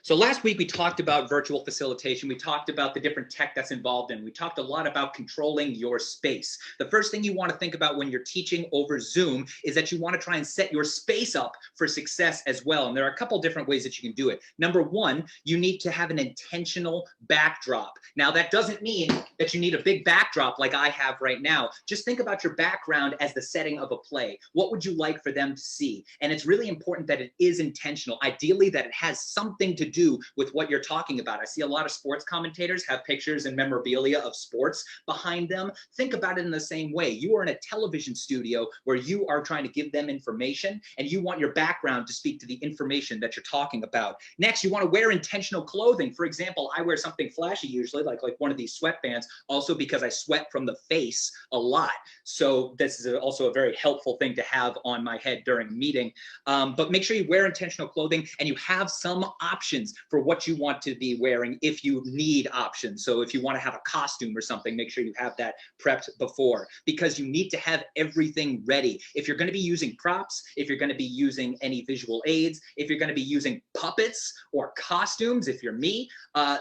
So last week we talked about virtual facilitation. We talked about the different tech that's involved in. We talked a lot about controlling your space. The first thing you want to think about when you're teaching over Zoom is that you want to try and set your space up for success as well. And there are a couple different ways that you can do it. Number one, you need to have an intentional backdrop. Now that doesn't mean that you need a big backdrop like I have right now. Just think about your background as the setting of a play. What would you like for them to see? And it's really important that it is intentional. Ideally that it has something to do with what you're talking about. I see a lot of sports commentators have pictures and memorabilia of sports behind them. Think about it in the same way. You are in a television studio where you are trying to give them information and you want your background to speak to the information that you're talking about. Next, you want to wear intentional clothing. For example, I wear something flashy usually, like one of these sweatbands, also because I sweat from the face a lot. So this is also a very helpful thing to have on my head during a meeting. But make sure you wear intentional clothing and you have some options for what you want to be wearing if you need options. So if you want to have a costume or something, make sure you have that prepped before, because you need to have everything ready. If you're going to be using props, if you're going to be using any visual aids, if you're going to be using puppets or costumes, if you're me,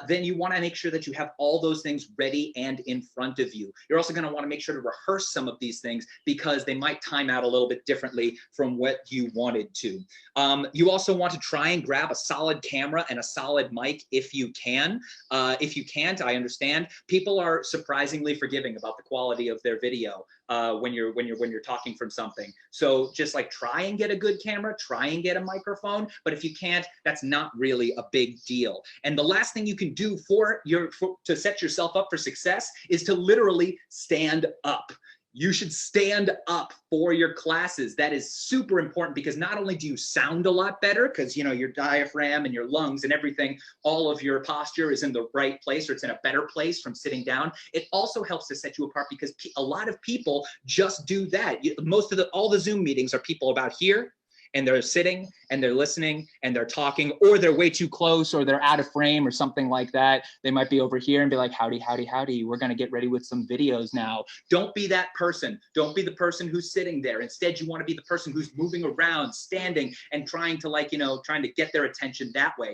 then you want to make sure that you have all those things ready and in front of you. You're also going to want to make sure to rehearse some of these things because they might time out a little bit differently from what you wanted to. You also want to try and grab a solid camera and a solid mic if you can. If you can't, I understand. People are surprisingly forgiving about the quality of their video when you're talking from something. So just like try and get a good camera, try and get a microphone, but if you can't, that's not really a big deal. And the last thing you can do to set yourself up for success is to literally stand up. You should stand up for your classes. That is super important because not only do you sound a lot better because your diaphragm and your lungs and everything, all of your posture is in the right place or it's in a better place from sitting down. It also helps to set you apart because a lot of people just do that. All the Zoom meetings are people about here, and they're sitting and they're listening and they're talking, or they're way too close or they're out of frame or something like that. They might be over here and be like, howdy, howdy, howdy. We're gonna get ready with some videos now. Don't be that person. Don't be the person who's sitting there. Instead, you wanna be the person who's moving around, standing and trying to trying to get their attention that way.